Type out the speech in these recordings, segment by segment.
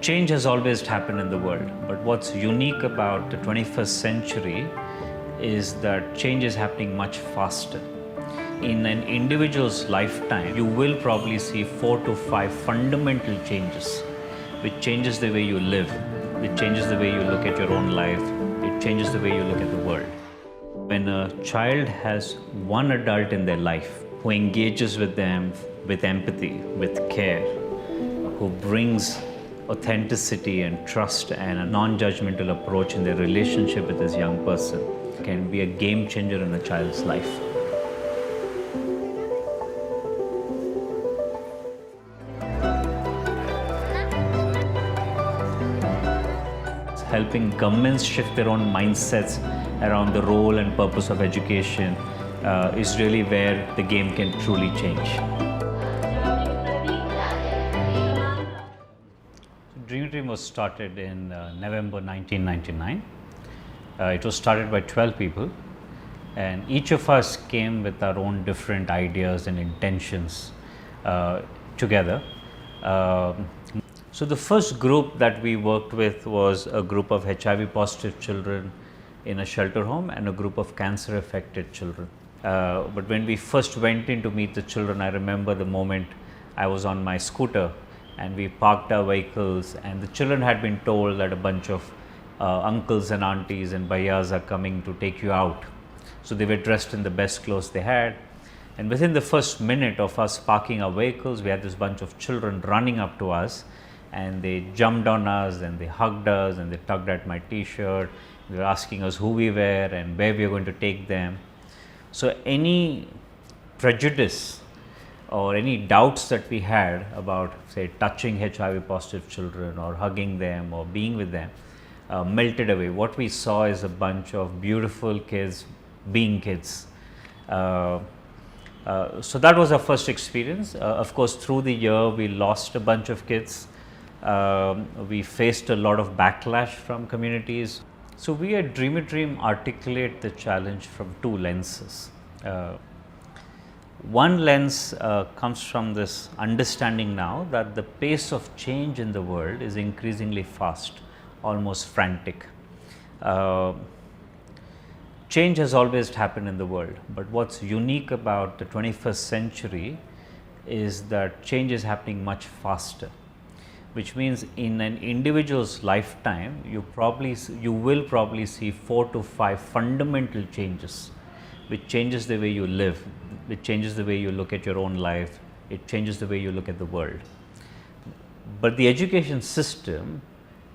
Change has always happened in the world, but what's unique about the 21st century is that change is happening much faster. In an individual's lifetime, you will probably see 4 to 5 fundamental changes, which changes the way you live, which changes the way you look at your own life, it changes the way you look at the world. When a child has one adult in their life who engages with them with empathy, with care, who brings authenticity and trust and a non-judgmental approach in their relationship with this young person, can be a game changer in a child's life. Helping governments shift their own mindsets around the role and purpose of education is really where the game can truly change. Dream was started in November 1999. It was started by 12 people, and each of us came with our own different ideas and intentions together. So the first group that we worked with was a group of HIV positive children in a shelter home and a group of cancer affected children. But when we first went in to meet the children, I remember the moment I was on my scooter and we parked our vehicles, and the children had been told that a bunch of uncles and aunties and bhaiyas are coming to take you out. So they were dressed in the best clothes they had, and within the first minute of us parking our vehicles, we had this bunch of children running up to us, and they jumped on us and they hugged us and they tugged at my t-shirt. They were asking us who we were and where we were going to take them. So any prejudice or any doubts that we had about, say, touching HIV positive children or hugging them or being with them melted away. What we saw is a bunch of beautiful kids being kids. So that was our first experience. Of course, through the year we lost a bunch of kids. We faced a lot of backlash from communities. So we at Dream a Dream articulate the challenge from two lenses. One lens comes from this understanding now that the pace of change in the world is increasingly fast, almost frantic. Change has always happened in the world, but what's unique about the 21st century is that change is happening much faster, which means in an individual's lifetime, you will probably see 4 to 5 fundamental changes, which changes the way you live, which changes the way you look at your own life, it changes the way you look at the world. But the education system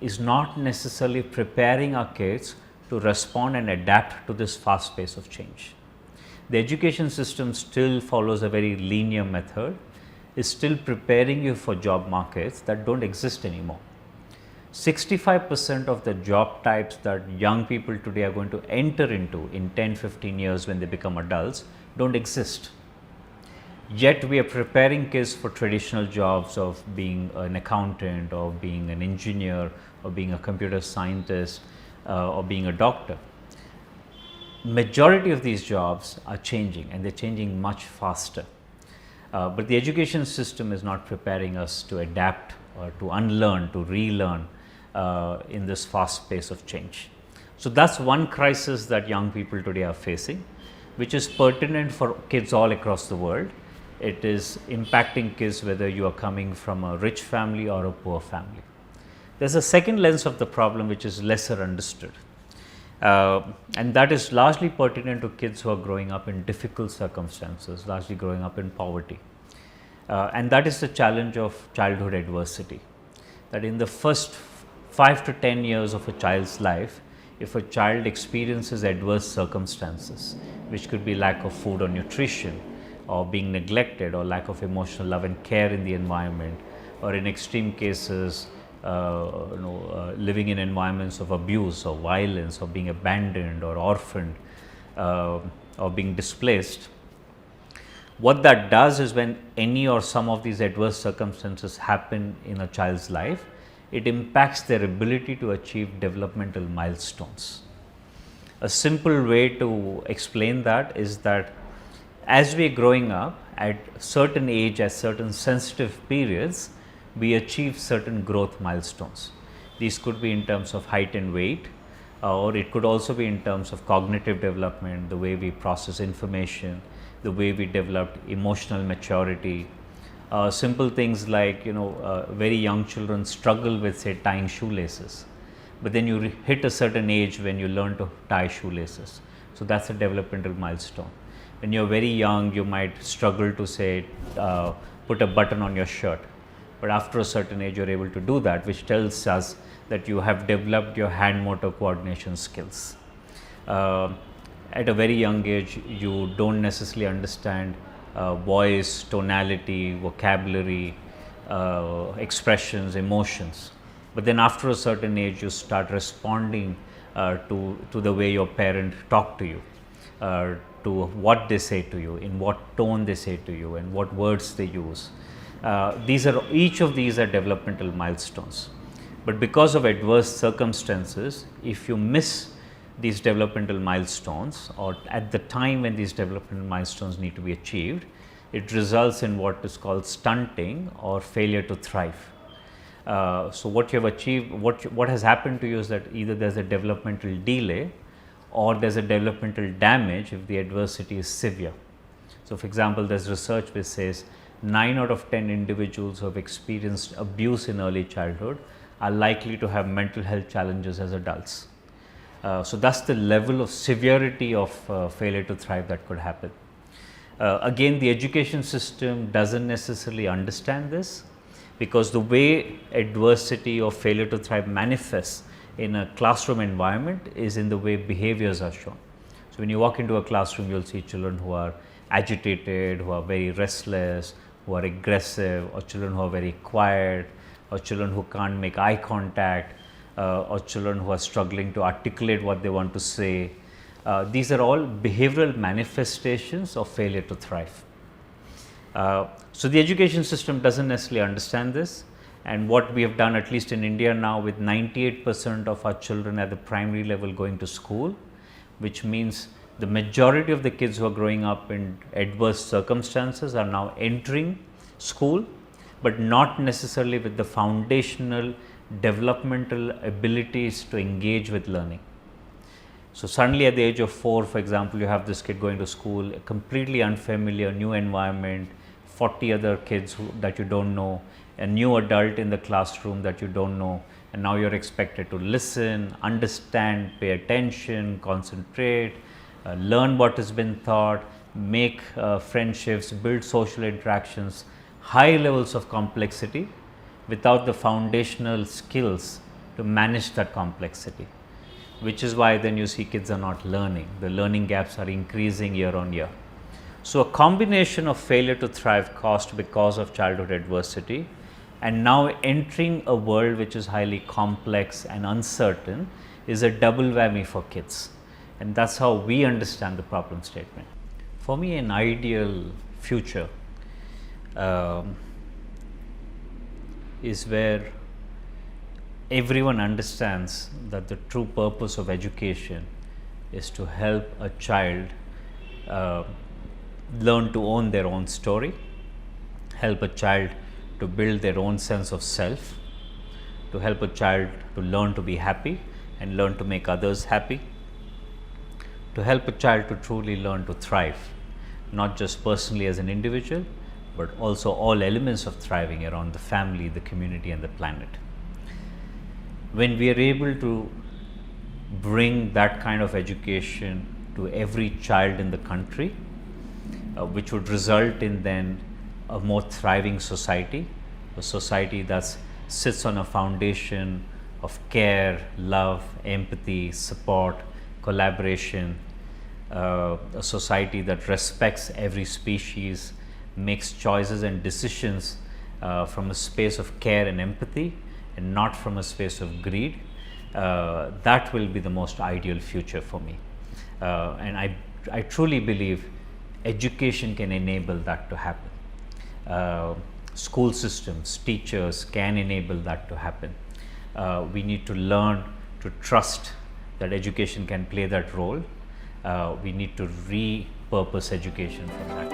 is not necessarily preparing our kids to respond and adapt to this fast pace of change. The education system still follows a very linear method, is still preparing you for job markets that don't exist anymore. 65% of the job types that young people today are going to enter into in 10-15 years when they become adults don't exist. Yet we are preparing kids for traditional jobs of being an accountant or being an engineer or being a computer scientist or being a doctor. Majority of these jobs are changing, and they're changing much faster. But the education system is not preparing us to adapt or to unlearn, to relearn in this fast pace of change. So that's one crisis that young people today are facing, which is pertinent for kids all across the world. It is impacting kids whether you are coming from a rich family or a poor family. There's a second lens of the problem which is lesser understood, and that is largely pertinent to kids who are growing up in difficult circumstances, largely growing up in poverty. And that is the challenge of childhood adversity, that in the first 5 to 10 years of a child's life, if a child experiences adverse circumstances, which could be lack of food or nutrition, or being neglected, or lack of emotional love and care in the environment, or in extreme cases living in environments of abuse or violence, or being abandoned or orphaned, or being displaced, what that does is when any or some of these adverse circumstances happen in a child's life, it impacts their ability to achieve developmental milestones. A simple way to explain that is that as we are growing up at certain age, at certain sensitive periods, we achieve certain growth milestones. These could be in terms of height and weight, or it could also be in terms of cognitive development, the way we process information, the way we develop emotional maturity. Simple things like, very young children struggle with, say, tying shoelaces, but then you hit a certain age when you learn to tie shoelaces. So that's a developmental milestone. When you're very young, you might struggle to, say, put a button on your shirt, but after a certain age you're able to do that, which tells us that you have developed your hand motor coordination skills. At a very young age, you don't necessarily understand voice, tonality, vocabulary, expressions, emotions, but then after a certain age you start responding to the way your parent talk to you, to what they say to you, in what tone they say to you, and what words they use. Each of these are developmental milestones. But because of adverse circumstances, if you miss these developmental milestones, or at the time when these developmental milestones need to be achieved, it results in what is called stunting or failure to thrive. So what you have achieved, what has happened to you is that either there's a developmental delay or there's a developmental damage if the adversity is severe. So for example, there's research which says 9 out of 10 individuals who have experienced abuse in early childhood are likely to have mental health challenges as adults. So that's the level of severity of failure to thrive that could happen. Again, the education system doesn't necessarily understand this, because the way adversity or failure to thrive manifests in a classroom environment is in the way behaviors are shown. So when you walk into a classroom, you'll see children who are agitated, who are very restless, who are aggressive, or children who are very quiet, or children who can't make eye contact, or children who are struggling to articulate what they want to say. These are all behavioral manifestations of failure to thrive. So the education system doesn't necessarily understand this, and what we have done, at least in India now, with 98% of our children at the primary level going to school, which means the majority of the kids who are growing up in adverse circumstances are now entering school, but not necessarily with the foundational developmental abilities to engage with learning. So suddenly at the age of 4, for example, you have this kid going to school, a completely unfamiliar new environment, 40 other kids that you don't know, a new adult in the classroom that you don't know, and now you're expected to listen, understand, pay attention, concentrate, learn what has been taught, make friendships, build social interactions, high levels of complexity without the foundational skills to manage that complexity, which is why then you see kids are not learning. The learning gaps are increasing year on year. So a combination of failure to thrive caused because of childhood adversity, and now entering a world which is highly complex and uncertain, is a double whammy for kids. And that's how we understand the problem statement. For me, an ideal future is where everyone understands that the true purpose of education is to help a child learn to own their own story, help a child to build their own sense of self, to help a child to learn to be happy and learn to make others happy, to help a child to truly learn to thrive, not just personally as an individual, but also all elements of thriving around the family, the community, and the planet. When we are able to bring that kind of education to every child in the country, which would result in then a more thriving society, a society that sits on a foundation of care, love, empathy, support, collaboration, a society that respects every species, makes choices and decisions from a space of care and empathy, and not from a space of greed, that will be the most ideal future for me. And I truly believe education can enable that to happen. School systems, teachers can enable that to happen. We need to learn to trust that education can play that role. We need to repurpose education from that.